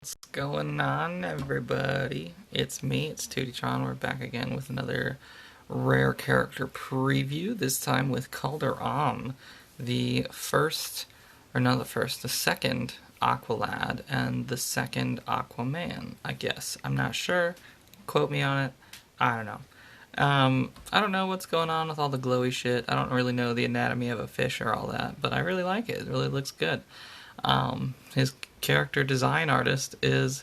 What's going on, everybody? It's me, it's Tewt. We're back again with another rare character preview, this time with Kaldur'ahm, the first, or not the first, the second Aqualad and the second Aquaman, I guess. I'm not sure. Quote me on it. I don't know. I don't know what's going on with all the glowy shit. I don't really know the anatomy of a fish or all that, but I really like it. It really looks good. His character design artist is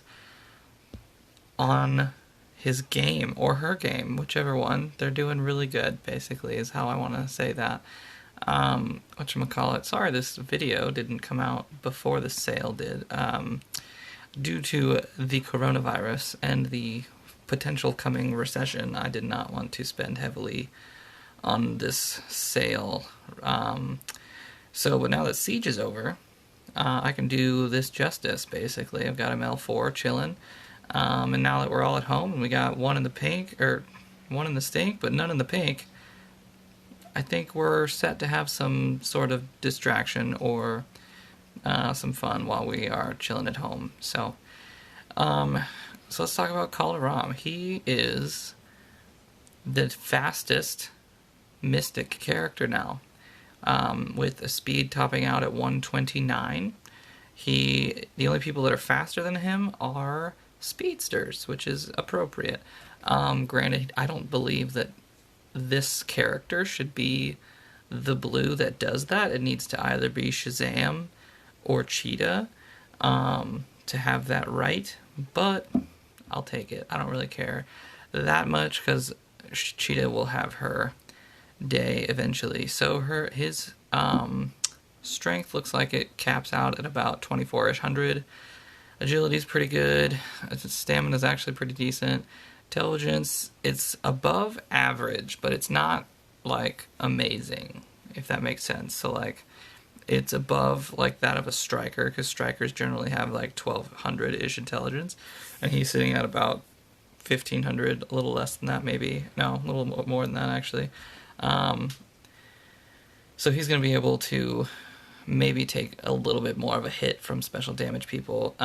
on his game, or her game, whichever one. They're doing really good, basically, is how I want to say that. Whatchamacallit, sorry this video didn't come out before the sale did. Due to the coronavirus and the potential coming recession, I did not want to spend heavily on this sale. But now that Siege is over, I can do this justice, basically. I've got him L4 chilling. And now that we're all at home and we got one in the pink, or one in the stink, but none in the pink, I think we're set to have some sort of distraction or some fun while we are chilling at home. So let's talk about Kaldur'ahm. He is the fastest mystic character now. With a speed topping out at 129. The only people that are faster than him are speedsters, which is appropriate. Granted, I don't believe that this character should be the blue that does that. It needs to either be Shazam or Cheetah to have that right, but I'll take it. I don't really care that much because Cheetah will have her day eventually. So his strength looks like it caps out at about 2400. Agility's pretty good. Stamina's actually pretty decent. Intelligence, it's above average, but it's not like amazing, if that makes sense. So like it's above like that of a striker, because strikers generally have like 1200-ish intelligence, and he's sitting at about 1500, a little less than that maybe. No, a little more than that actually. So he's going to be able to maybe take a little bit more of a hit from special damage people.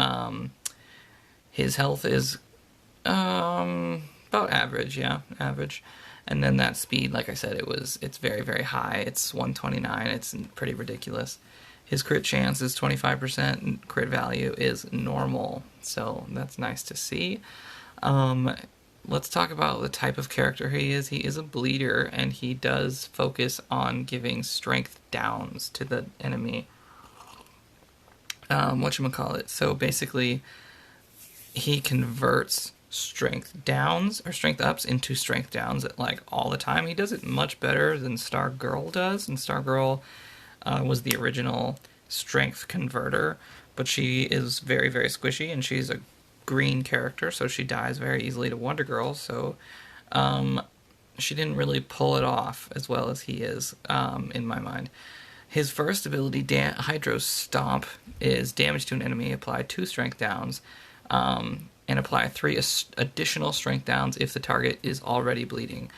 His health is about average, yeah, average. And then that speed, like I said, it's very, very high. It's 129. It's pretty ridiculous. His crit chance is 25%, and crit value is normal. So that's nice to see. Let's talk about the type of character he is. He is a bleeder, and he does focus on giving strength downs to the enemy. Whatchamacallit. So basically, he converts strength downs, or strength ups, into strength downs like all the time. He does it much better than Stargirl does, and Stargirl was the original strength converter, but she is very, very squishy, and she's a green character, so she dies very easily to Wonder Girl, so she didn't really pull it off as well as he is, in my mind. His first ability, Hydro Stomp, is damage to an enemy, apply 2 strength downs, and apply 3 additional strength downs if the target is already bleeding.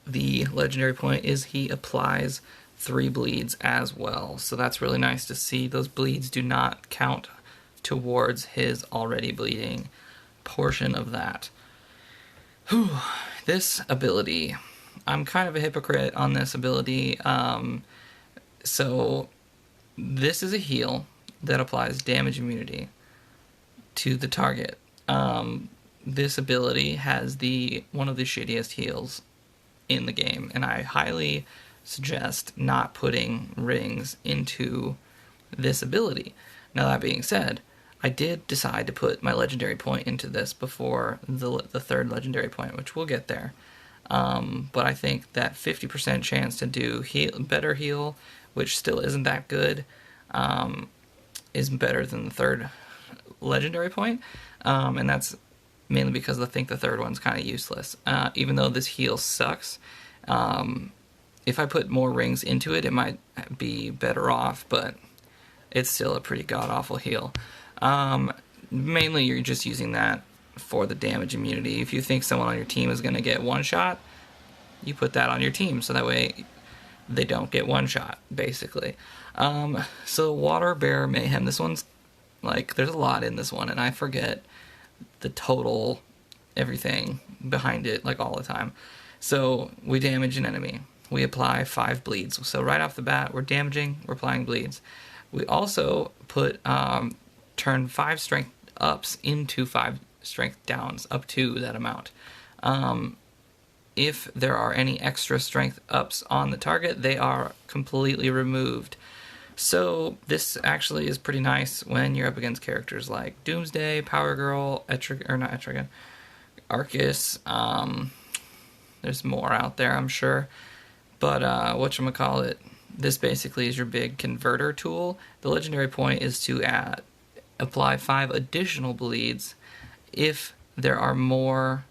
The legendary point is he applies 3 bleeds as well, so that's really nice to see. Those bleeds do not count towards his already bleeding portion of that. Whew. This ability, I'm kind of a hypocrite on this ability. So this is a heal that applies damage immunity to the target. This ability has one of the shittiest heals in the game, and I highly suggest not putting rings into this ability. Now, that being said, I did decide to put my legendary point into this before the third legendary point, which we'll get there. But I think that 50% chance to do better heal, which still isn't that good, is better than the third legendary point. And that's mainly because I think the third one's kind of useless. Even though this heal sucks, if I put more rings into it, it might be better off, but it's still a pretty god-awful heal. Mainly you're just using that for the damage immunity. If you think someone on your team is going to get one shot, you put that on your team, so that way they don't get one shot, basically. So Water Bear Mayhem, this one's Like, there's a lot in this one, and I forget the total everything behind it, like, all the time. So, we damage an enemy. We apply 5 bleeds. So, right off the bat, we're damaging, we're applying bleeds. We also put, turn 5 strength ups into 5 strength downs, up to that amount. If there are any extra strength ups on the target, they are completely removed. So this actually is pretty nice when you're up against characters like Doomsday, Power Girl, Arcus. There's more out there, I'm sure. But whatchamacallit, this basically is your big converter tool. The legendary point is to apply 5 additional bleeds if there are more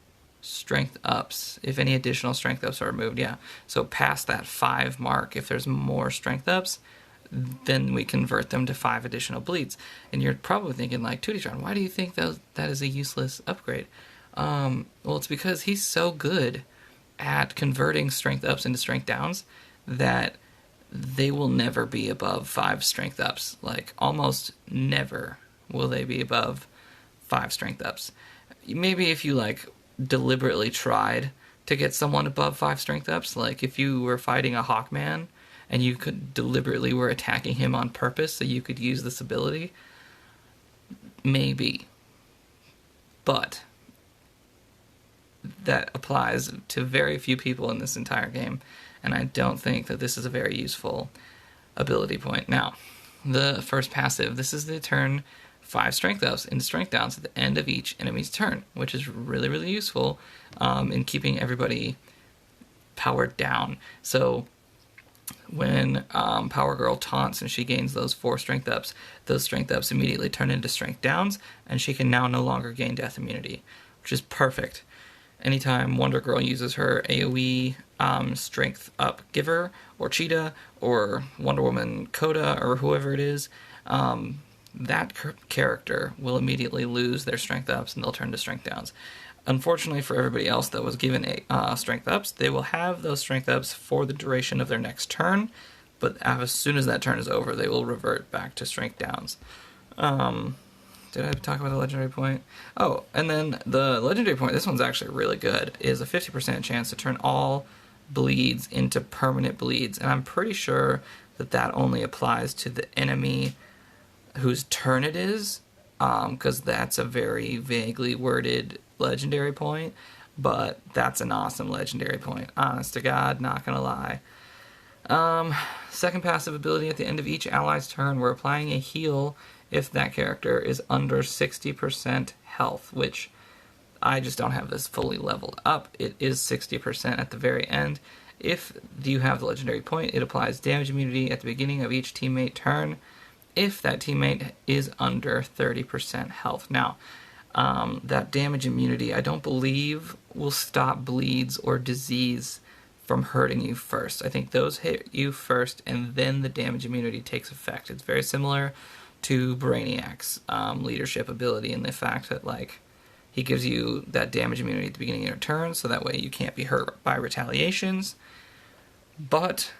strength ups, if any additional strength ups are removed. Yeah, so past that 5 mark, if there's more strength ups, then we convert them to 5 additional bleeds. And you're probably thinking, like, Tewt, why do you think that is a useless upgrade? Well, it's because he's so good at converting strength ups into strength downs that they will never be above 5 strength ups. Like, almost never will they be above 5 strength ups. Maybe if you, like, deliberately tried to get someone above 5 strength ups, like if you were fighting a Hawkman and you could deliberately were attacking him on purpose so you could use this ability, maybe. But that applies to very few people in this entire game, and I don't think that this is a very useful ability point. Now, the first passive, this is the turn 5 strength ups into strength downs at the end of each enemy's turn, which is really, really useful in keeping everybody powered down. So when Power Girl taunts and she gains those 4 strength ups immediately turn into strength downs, and she can now no longer gain death immunity, which is perfect. Anytime Wonder Girl uses her AoE strength up giver, or Cheetah, or Wonder Woman Coda, or whoever it is, that character will immediately lose their strength ups and they'll turn to strength downs. Unfortunately for everybody else that was given strength ups, they will have those strength ups for the duration of their next turn, but as soon as that turn is over, they will revert back to strength downs. Did I talk about the legendary point? Oh, and then the legendary point, this one's actually really good, is a 50% chance to turn all bleeds into permanent bleeds, and I'm pretty sure that only applies to the enemy whose turn it is, because that's a very vaguely worded legendary point, but that's an awesome legendary point. Honest to God, not gonna lie. Second passive ability, at the end of each ally's turn, we're applying a heal if that character is under 60% health, which I just don't have this fully leveled up. It is 60% at the very end. If you have the legendary point, it applies damage immunity at the beginning of each teammate turn if that teammate is under 30% health. Now, that damage immunity, I don't believe, will stop bleeds or disease from hurting you first. I think those hit you first, and then the damage immunity takes effect. It's very similar to Brainiac's leadership ability in the fact that, like, he gives you that damage immunity at the beginning of your turn, so that way you can't be hurt by retaliations, but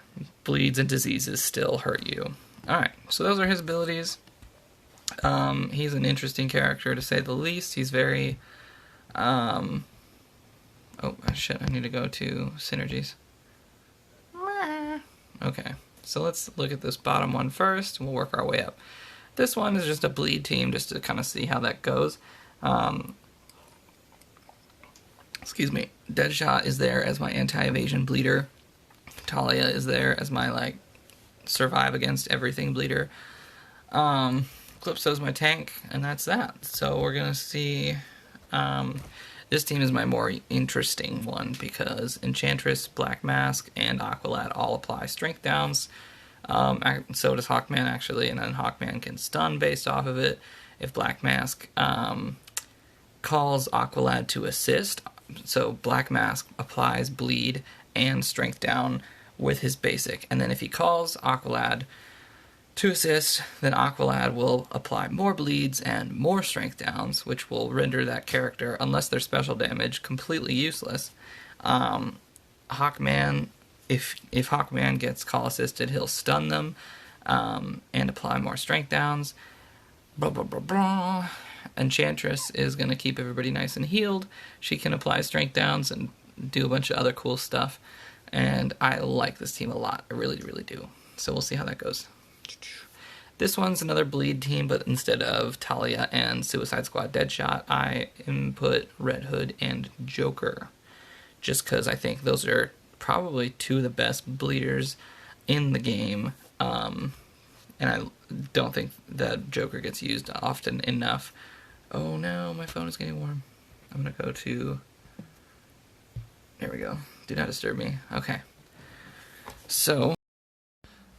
bleeds and diseases still hurt you. Alright, so those are his abilities. He's an interesting character, to say the least. He's very... oh, shit, I need to go to synergies. Okay, so let's look at this bottom one first, and we'll work our way up. This one is just a bleed team, just to kind of see how that goes. Excuse me. Deadshot is there as my anti-evasion bleeder. Talia is there as my, like, survive against everything bleeder. Calypso's my tank, and that's that. So we're gonna see... this team is my more interesting one, because Enchantress, Black Mask, and Aqualad all apply strength downs. So does Hawkman, actually, and then Hawkman can stun based off of it. If Black Mask calls Aqualad to assist, so Black Mask applies bleed and strength down with his basic, and then if he calls Aqualad to assist, then Aqualad will apply more bleeds and more strength downs, which will render that character, unless they're special damage, completely useless. Hawkman, if Hawkman gets call assisted, he'll stun them and apply more strength downs. Blah, blah, blah, blah. Enchantress is going to keep everybody nice and healed. She can apply strength downs and do a bunch of other cool stuff. And I like this team a lot. I really, really do. So we'll see how that goes. This one's another bleed team, but instead of Talia and Suicide Squad Deadshot, I input Red Hood and Joker. Just because I think those are probably two of the best bleeders in the game. And I don't think that Joker gets used often enough. Oh no, my phone is getting warm. I'm going to go to... There we go. Do not disturb me. Okay. So...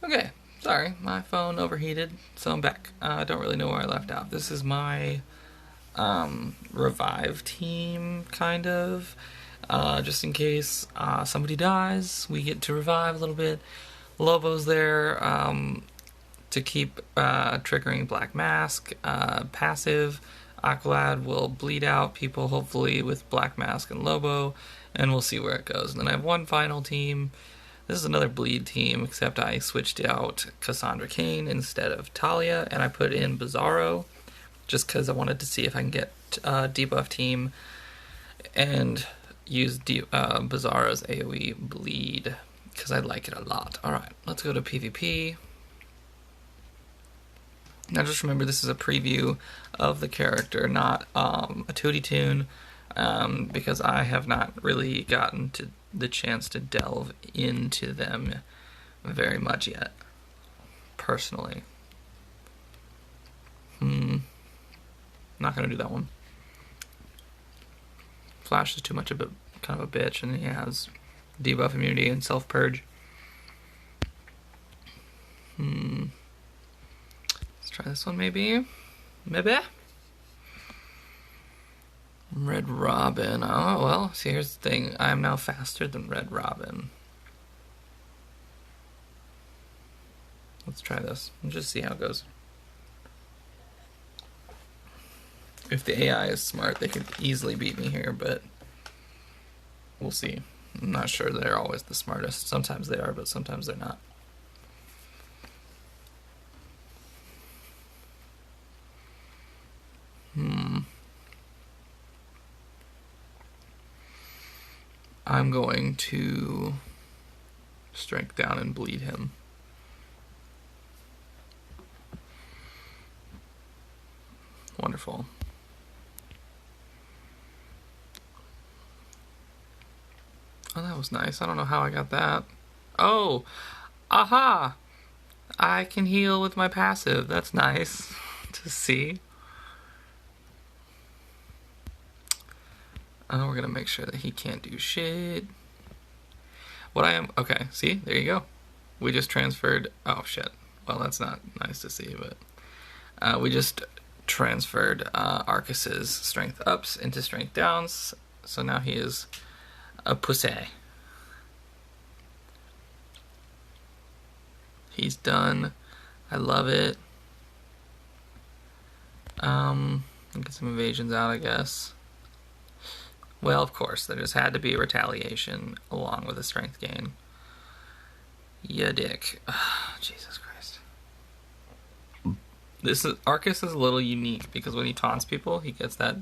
Okay. Sorry, my phone overheated, so I'm back. I don't really know where I left off. This is my revive team, kind of. Just in case somebody dies, we get to revive a little bit. Lobo's there to keep triggering Black Mask. Passive, Aqualad will bleed out people, hopefully, with Black Mask and Lobo, and we'll see where it goes. And then I have one final team. This is another bleed team, except I switched out Cassandra Cain instead of Talia, and I put in Bizarro, just because I wanted to see if I can get a debuff team and use Bizarro's AoE bleed, because I like it a lot. Alright, let's go to PvP. Now just remember, this is a preview of the character, not a Tewt toon, because I have not really gotten to the chance to delve into them very much yet, personally. Not gonna do that one. Flash is too much of a kind of a bitch, and he has debuff immunity and self-purge. Let's try this one, maybe. Red Robin. Oh, well, see, here's the thing. I am now faster than Red Robin. Let's try this and just see how it goes. If the AI is smart, they could easily beat me here, but we'll see. I'm not sure they're always the smartest. Sometimes they are, but sometimes they're not. I'm going to strength down and bleed him. Wonderful. Oh, that was nice. I don't know how I got that. Oh! Aha! I can heal with my passive. That's nice to see. We're gonna make sure that he can't do shit. Okay, see? There you go. We just transferred... Oh, shit. Well, that's not nice to see, but... we just transferred Arcus's strength ups into strength downs, so now he is a pussy. He's done. I love it. Get some evasions out, I guess. Well, of course, there just had to be a retaliation along with a strength gain. Ya dick. Jesus Christ. Arcus is a little unique because when he taunts people, he gets that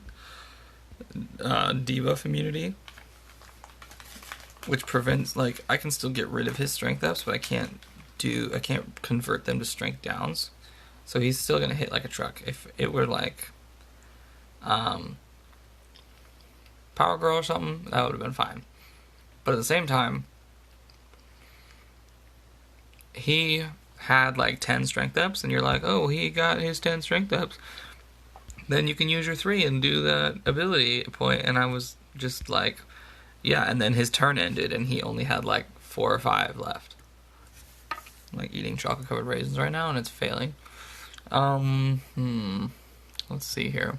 debuff immunity, which prevents, like, I can still get rid of his strength ups, but I can't convert them to strength downs. So he's still gonna hit like a truck. If it were like Power Girl or something, that would have been fine. But at the same time, he had like 10 strength ups, and you're like, oh, he got his 10 strength ups. Then you can use your 3 and do that ability point. And I was just like, yeah, and then his turn ended, and he only had like 4 or 5 left. I'm like eating chocolate covered raisins right now, and it's failing. Let's see here.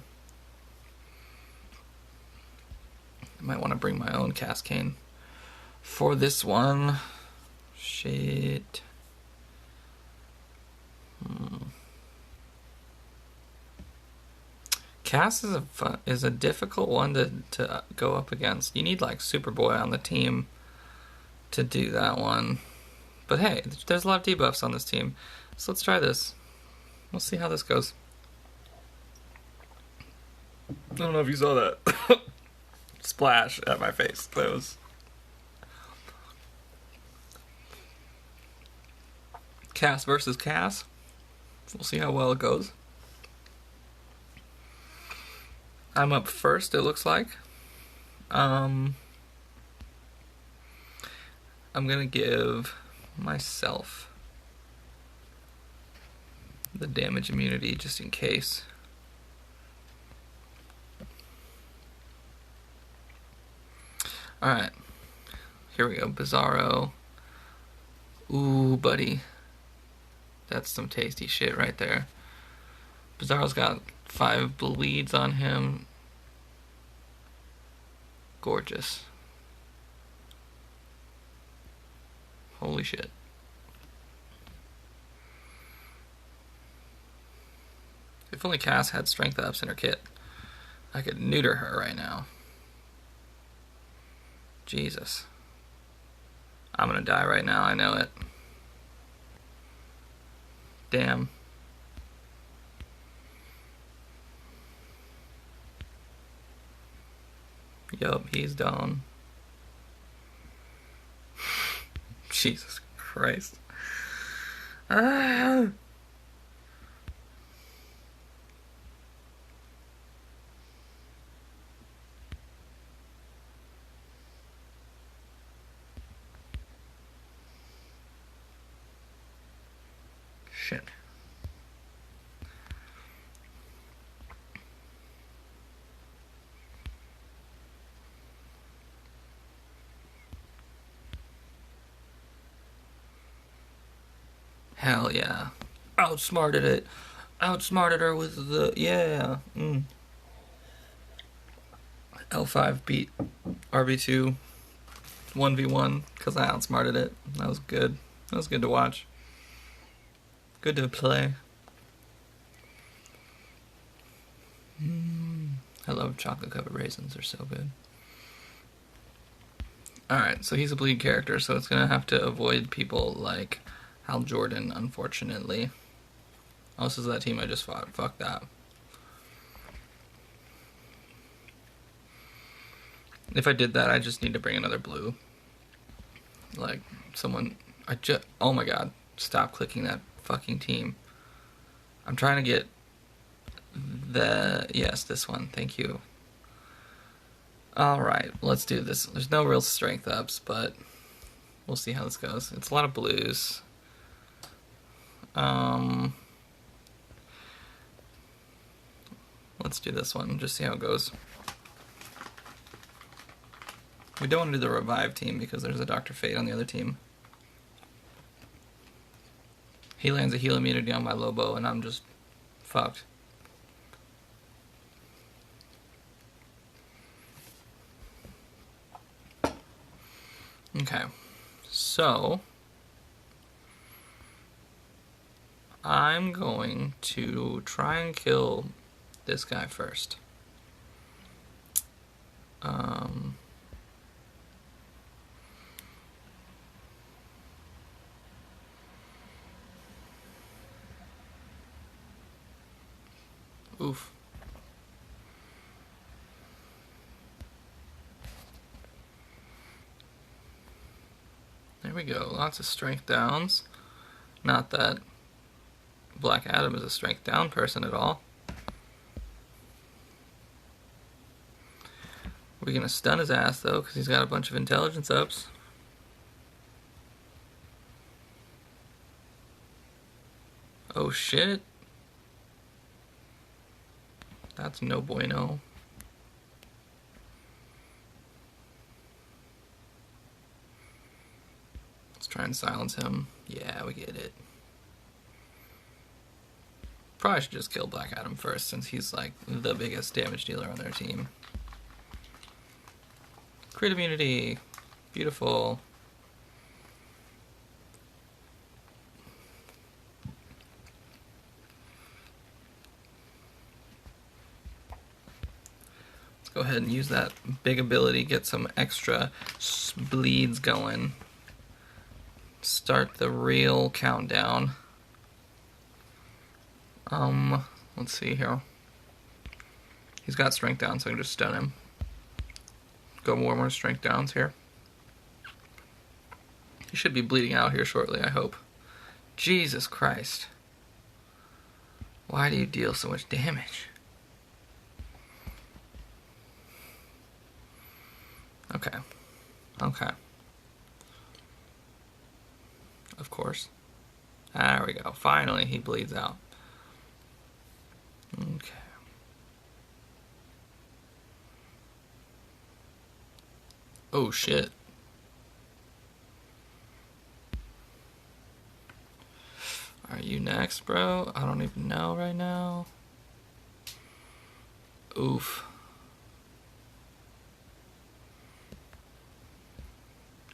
I might want to bring my own Cascane for this one. Shit. Cass is a difficult one to go up against. You need like Superboy on the team to do that one. But hey, there's a lot of debuffs on this team. So let's try this. We'll see how this goes. I don't know if you saw that splash at my face. That was Cass versus Cass. We'll see how well it goes. I'm up first, it looks like. I'm gonna give myself the damage immunity just in case. Alright, here we go. Bizarro. Ooh, buddy. That's some tasty shit right there. Bizarro's got 5 bleeds on him. Gorgeous. Holy shit. If only Cass had strength ups in her kit, I could neuter her right now. Jesus. I'm gonna die right now, I know it. Damn. Yup, he's down. Jesus Christ. Ah! Shit. Hell yeah. Outsmarted it. Outsmarted her with the... Yeah. L5 beat RB2 1v1 because I outsmarted it. That was good. That was good to watch. Good to play. I love chocolate covered raisins. They're so good. Alright, so he's a bleed character, so it's gonna have to avoid people like Hal Jordan, unfortunately. Oh, this is that team I just fought. Fuck that. If I did that, I just need to bring another blue. Like, someone... Oh my god. Stop clicking that fucking team. I'm trying to get the... Yes, this one. Thank you. Alright, let's do this. There's no real strength ups, but we'll see how this goes. It's a lot of blues. Let's do this one, just see how it goes. We don't want to do the revive team because there's a Dr. Fate on the other team. He lands a heal immunity on my Lobo and I'm just fucked. Okay, so I'm going to try and kill this guy first. Oof. There we go. Lots of strength downs. Not that Black Adam is a strength down person at all. We're gonna stun his ass though, because he's got a bunch of intelligence ups. Oh shit. That's no bueno. Let's try and silence him. Yeah, we get it. Probably should just kill Black Adam first, since he's like the biggest damage dealer on their team. Crit immunity. Beautiful. Let's go ahead and use that big ability, get some extra bleeds going. Start the real countdown. Let's see here. He's got strength down, so I can just stun him. Go more strength downs here. He should be bleeding out here shortly, I hope. Jesus Christ. Why do you deal so much damage? Okay. Okay. Of course. There we go. Finally, he bleeds out. Okay. Oh, shit. Are you next, bro? I don't even know right now. Oof.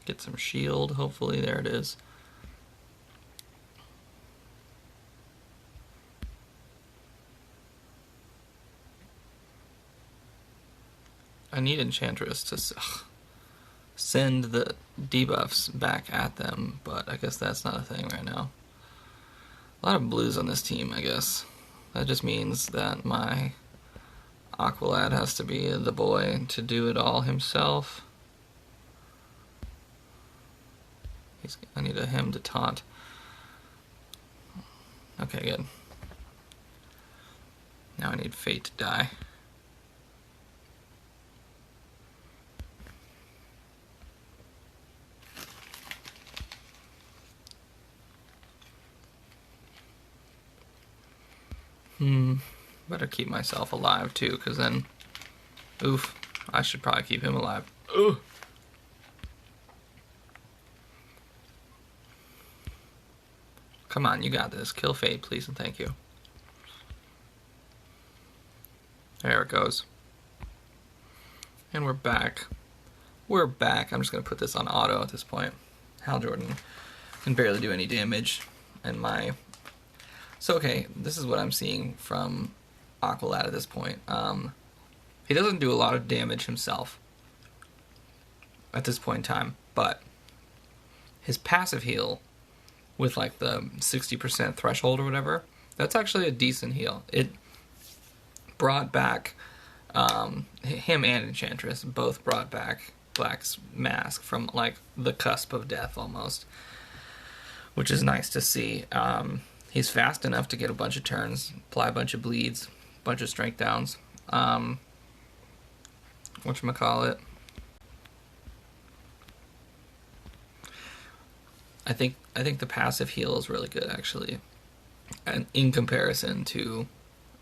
Get some shield, hopefully. There it is. I need Enchantress to send the debuffs back at them, but I guess that's not a thing right now. A lot of blues on this team, I guess. That just means that my Aqualad has to be the boy to do it all himself. I need him to taunt. Okay, good. Now I need Fate to die. Better keep myself alive too, because then, oof, I should probably keep him alive. Ooh. Come on, you got this. Kill Fate, please, and thank you. There it goes. And we're back. We're back. I'm just going to put this on auto at this point. Hal Jordan can barely do any damage. And my... So, okay, this is what I'm seeing from Aqualad at this point. He doesn't do a lot of damage himself at this point in time, but his passive heal with like the 60% threshold or whatever, that's actually a decent heal. It brought back him and Enchantress both brought back Black's mask from like the cusp of death almost, which is nice to see. He's fast enough to get a bunch of turns, apply a bunch of bleeds, a bunch of strength downs. Whatchamacallit? I think the passive heal is really good actually, and in comparison to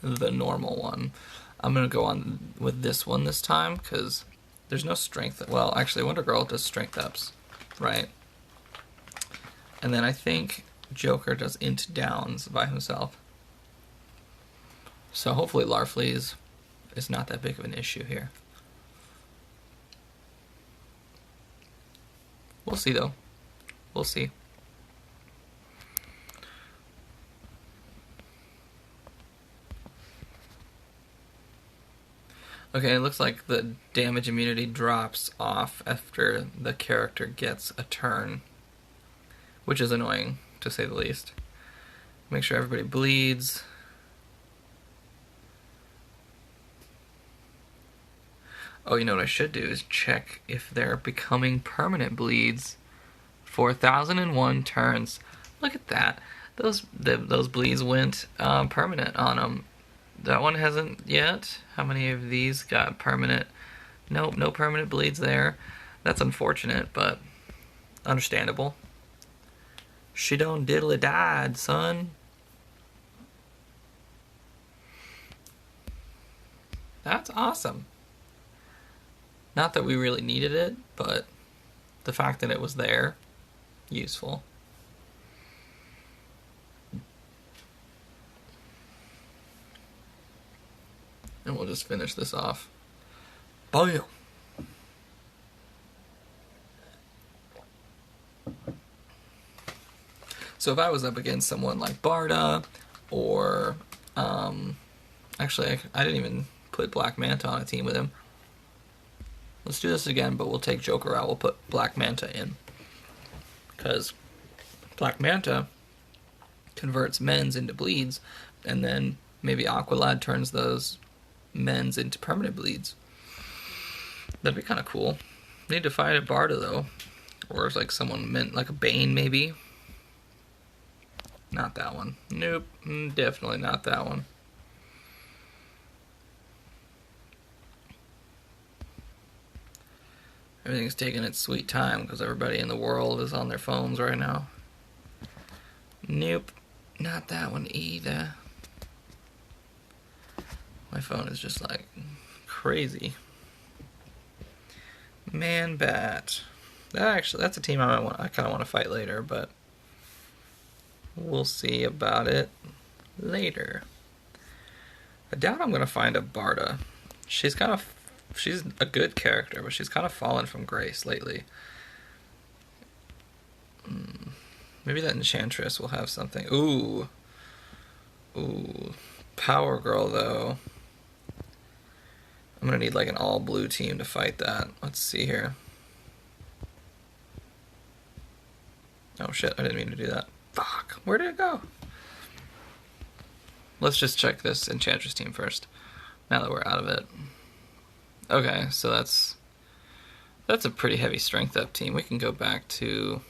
the normal one. I'm gonna go on with this one this time because there's no strength. Well, actually, Wonder Girl does strength ups, right? And then I think Joker does int downs by himself. So hopefully Larfleeze is not that big of an issue here. We'll see though. We'll see. Okay, it looks like the damage immunity drops off after the character gets a turn, which is annoying, to say the least. Make sure everybody bleeds. Oh, you know what I should do is check if they're becoming permanent bleeds. 4,001 turns. Look at that. Those bleeds went permanent on them. That one hasn't yet. How many of these got permanent? Nope, no permanent bleeds there. That's unfortunate, but understandable. She done diddly died, son. That's awesome. Not that we really needed it, but the fact that it was there, useful. And we'll just finish this off. Bam! So if I was up against someone like Barda, or actually I didn't even put Black Manta on a team with him. Let's do this again, but we'll take Joker out. We'll put Black Manta in, because Black Manta converts men's into bleeds, and then maybe Aqualad turns those mends into permanent bleeds. That'd be kind of cool. Need to find a Barda though, or it's like someone meant like a Bane maybe. Not that one. Nope, definitely not that one. Everything's taking its sweet time because everybody in the world is on their phones right now. Nope, not that one either. My phone is just like crazy. Man Bat. That's a team I kind of want to fight later, but we'll see about it later. I doubt I'm gonna find a Barda. She's a good character, but she's kind of fallen from grace lately. Maybe that Enchantress will have something. Ooh, Power Girl though. I'm gonna need like an all blue team to fight that. Let's see here. Oh shit, I didn't mean to do that. Fuck, where did it go? Let's just check this Enchantress team first, now that we're out of it. Okay, so that's a pretty heavy strength up team. We can go back to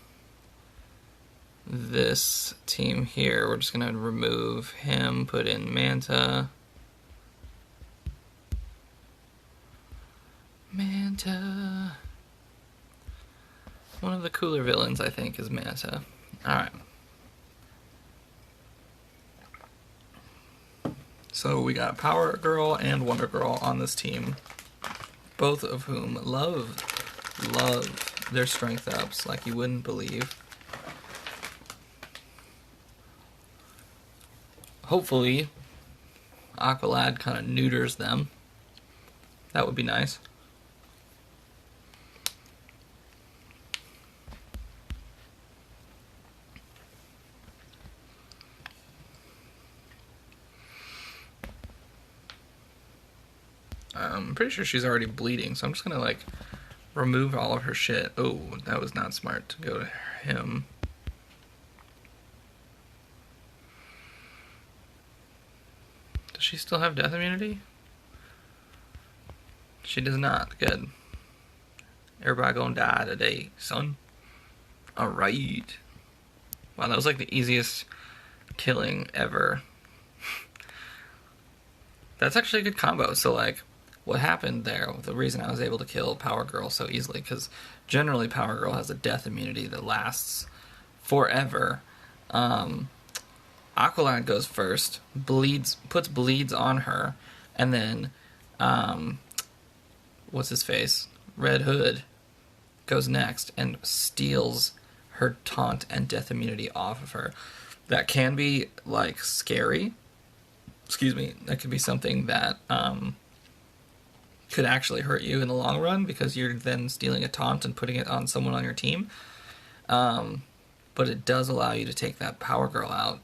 this team here. We're just gonna remove him, put in Manta. Manta. One of the cooler villains, I think, is Manta. Alright. So we got Power Girl and Wonder Girl on this team, both of whom love their strength ups like you wouldn't believe. Hopefully, Aqualad kind of neuters them. That would be nice. I'm pretty sure she's already bleeding, so I'm just gonna like remove all of her shit. Oh, that was not smart to go to him. Does she still have death immunity? She does not. Good. Everybody gonna die today, son. Alright. Wow, that was like the easiest killing ever. That's actually a good combo. So like, what happened there, the reason I was able to kill Power Girl so easily, because generally Power Girl has a death immunity that lasts forever. Aqualad goes first, puts bleeds on her, and then, what's his face? Red Hood goes next and steals her taunt and death immunity off of her. That can be, like, scary. Excuse me. That could be something that, could actually hurt you in the long run, because you're then stealing a taunt and putting it on someone on your team. But it does allow you to take that Power Girl out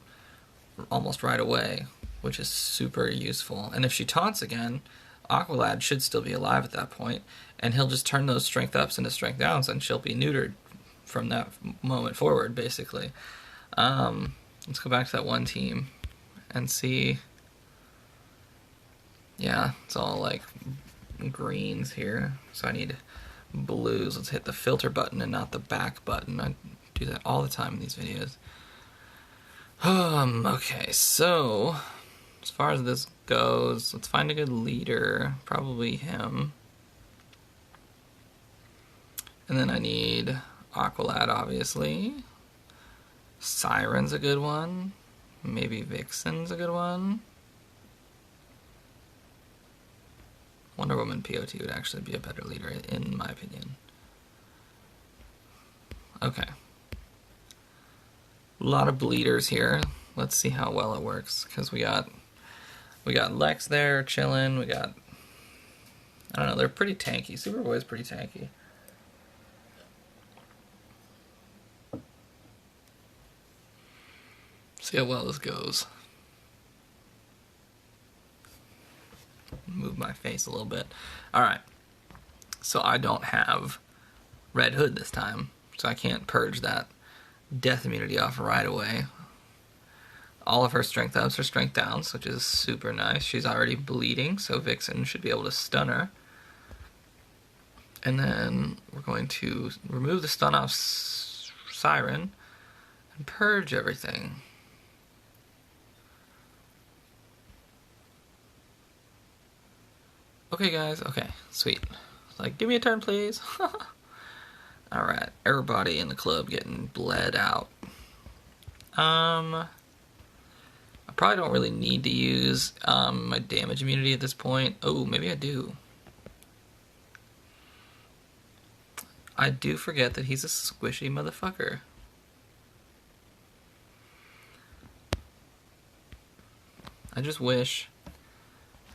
almost right away, which is super useful. And if she taunts again, Aqualad should still be alive at that point, and he'll just turn those strength ups into strength downs, and she'll be neutered from that moment forward, basically. Let's go back to that one team and see. Yeah, it's all like greens here, so I need blues. Let's hit the filter button and not the back button. I do that all the time in these videos. Okay, so as far as this goes, let's find a good leader. Probably him. And then I need Aqualad, obviously. Siren's a good one. Maybe Vixen's a good one. Wonder Woman POT would actually be a better leader, in my opinion. Okay. A lot of bleeders here. Let's see how well it works, because we got Lex there chilling. We got, I don't know, they're pretty tanky. Superboy's pretty tanky. See how well this goes. Move my face a little bit. Alright. So I don't have Red Hood this time, so I can't purge that death immunity off right away. All of her strength ups are strength downs, which is super nice. She's already bleeding, so Vixen should be able to stun her. And then we're going to remove the stun off Siren and purge everything. Okay, guys. Okay, sweet. Like, give me a turn, please. Alright, everybody in the club getting bled out. I probably don't really need to use my damage immunity at this point. Oh, maybe I do. I do forget that he's a squishy motherfucker. I just wish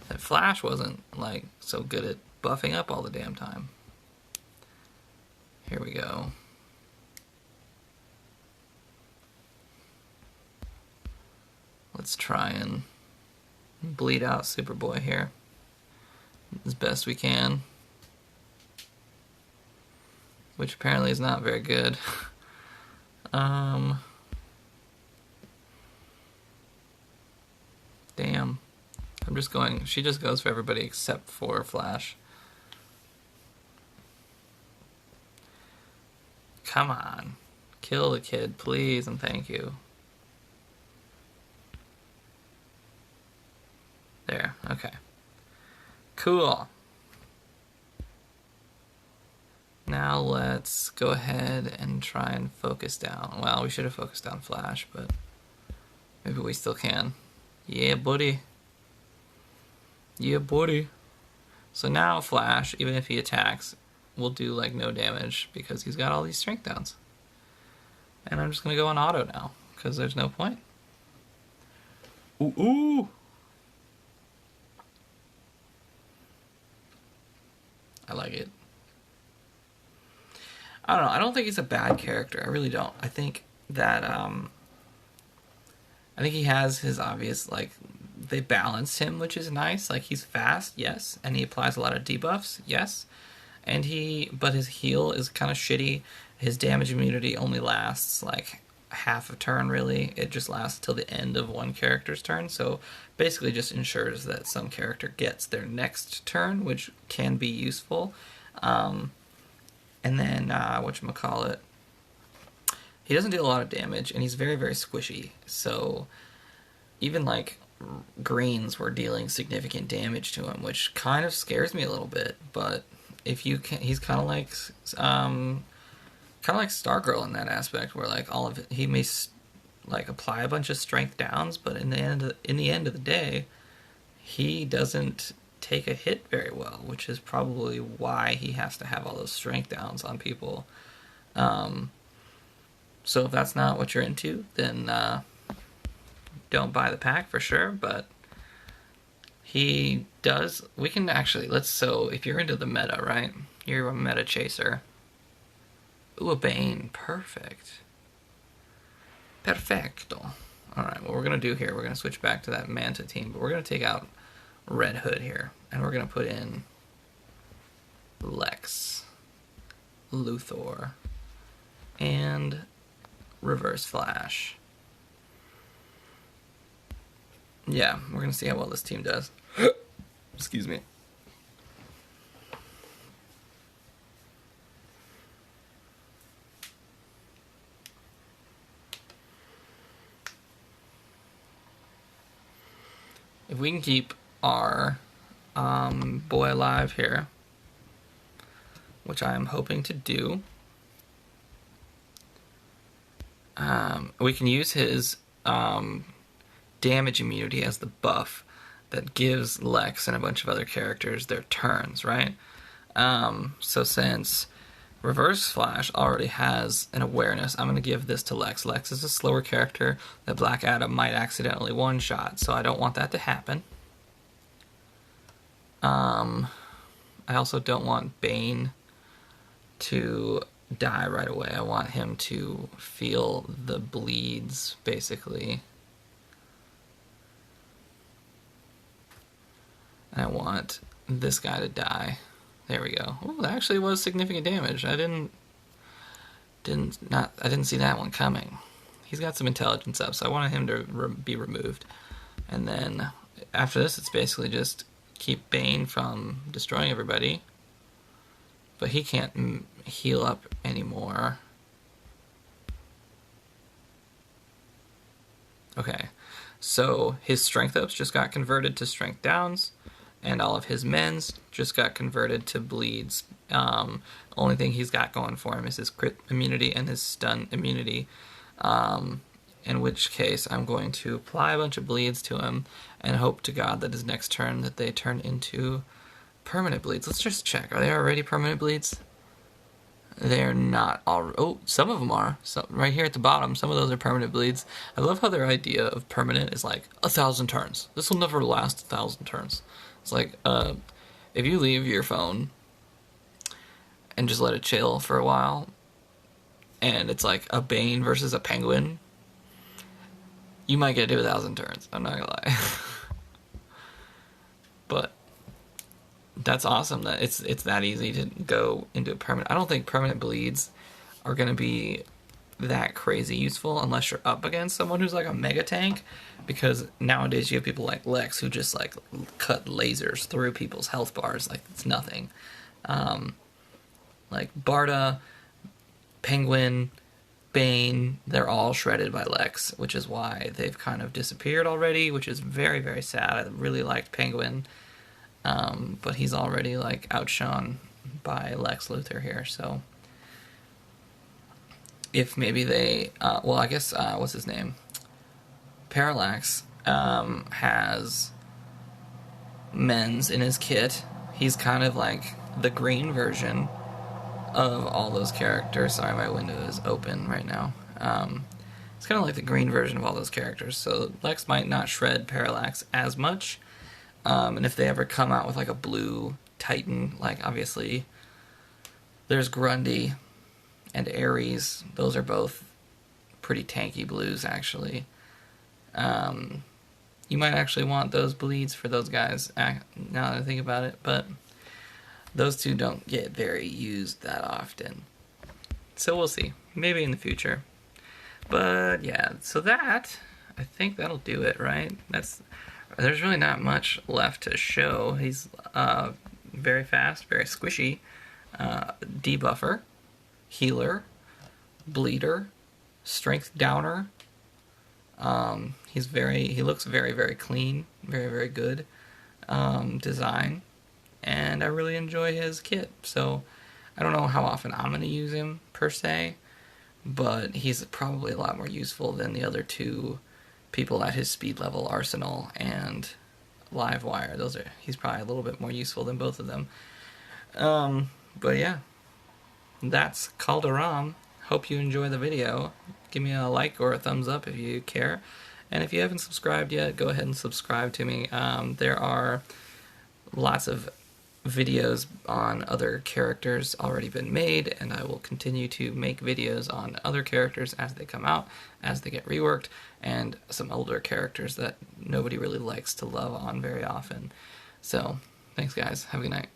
that Flash wasn't, like, so good at buffing up all the damn time. Here we go. Let's try and bleed out Superboy here as best we can. Which apparently is not very good. Damn. I'm just going... She just goes for everybody except for Flash. Come on. Kill the kid, please, and thank you. There, okay. Cool. Now let's go ahead and try and focus down. Well, we should have focused down Flash, but maybe we still can. Yeah, buddy. Yeah, buddy. So now Flash, even if he attacks, will do like no damage because he's got all these strength downs. And I'm just gonna go on auto now because there's no point. Ooh, ooh. I like it. I don't know. I don't think he's a bad character. I really don't. I think that I think he has his obvious, like, they balance him, which is nice. Like, he's fast, yes, and he applies a lot of debuffs, yes. And but his heal is kind of shitty. His damage immunity only lasts like half a turn, really. It just lasts till the end of one character's turn. So basically just ensures that some character gets their next turn, which can be useful. And then, whatchamacallit, he doesn't do a lot of damage, and he's very, very squishy. So even, like, greens were dealing significant damage to him, which kind of scares me a little bit. But if you can, he's kind of like Stargirl in that aspect, where like all of it, he may like apply a bunch of strength downs, but in the end of the day, he doesn't take a hit very well, which is probably why he has to have all those strength downs on people. So if that's not what you're into, then don't buy the pack for sure. But he does. We can actually so if you're into the meta, right? You're a meta chaser. Ooh, a Bane. Perfect. Perfecto. Alright, what we're going to do here, we're going to switch back to that Manta team, but we're going to take out Red Hood here, and we're going to put in Lex Luthor and Reverse Flash. Yeah, we're going to see how well this team does. Excuse me. If we can keep our boy alive here, which I am hoping to do, we can use his damage immunity as the buff that gives Lex and a bunch of other characters their turns, right? So since Reverse Flash already has an awareness, I'm going to give this to Lex. Lex is a slower character that Black Adam might accidentally one-shot, so I don't want that to happen. I also don't want Bane to die right away. I want him to feel the bleeds, basically. And I want this guy to die. There we go. Oh, that actually was significant damage. I didn't see that one coming. he's got some intelligence up, so I wanted him to be removed. And then after this, it's basically just keep Bane from destroying everybody. But he can't heal up anymore. Okay, so his strength ups just got converted to strength downs, and all of his men's just got converted to bleeds. Only thing he's got going for him is his crit immunity and his stun immunity. In which case, I'm going to apply a bunch of bleeds to him and hope to God that his next turn that they turn into permanent bleeds. Let's just check. Are they already permanent bleeds? They're not all. Oh, some of them are. So right here at the bottom, some of those are permanent bleeds. I love how their idea of permanent is like 1,000 turns. This will never last 1,000 turns. It's like, if you leave your phone and just let it chill for a while, and it's like a Bane versus a Penguin, you might get to do 1,000 turns. I'm not gonna lie. But that's awesome that it's that easy to go into a permanent. I don't think permanent bleeds are going to be that crazy useful unless you're up against someone who's like a mega tank, because nowadays you have people like Lex who just like cut lasers through people's health bars like it's nothing. Like Barda, Penguin, Bane, they're all shredded by Lex, which is why they've kind of disappeared already, which is very, very sad. I really liked Penguin. But he's already like outshone by Lex Luthor here, so if maybe they, well, I guess, what's his name? Parallax, has men's in his kit. He's kind of like the green version of all those characters. Sorry, my window is open right now. It's kind of like the green version of all those characters, so Lex might not shred Parallax as much. And if they ever come out with like a blue Titan, like obviously there's Grundy and Ares. Those are both pretty tanky blues, actually. You might actually want those bleeds for those guys, now that I think about it, but those two don't get very used that often. So we'll see. Maybe in the future. But yeah, so that, I think that'll do it, right? There's really not much left to show. He's very fast, very squishy, debuffer, healer, bleeder, strength downer. He looks very, very clean, very, very good design, and I really enjoy his kit. So I don't know how often I'm going to use him per se, but he's probably a lot more useful than the other two people at his speed level, Arsenal and Livewire. He's probably a little bit more useful than both of them. But yeah, that's Kaldur'ahm. Hope you enjoy the video. Give me a like or a thumbs up if you care. And if you haven't subscribed yet, go ahead and subscribe to me. There are lots of videos on other characters already been made, and I will continue to make videos on other characters as they come out, as they get reworked, and some older characters that nobody really likes to love on very often. So, thanks guys. Have a good night.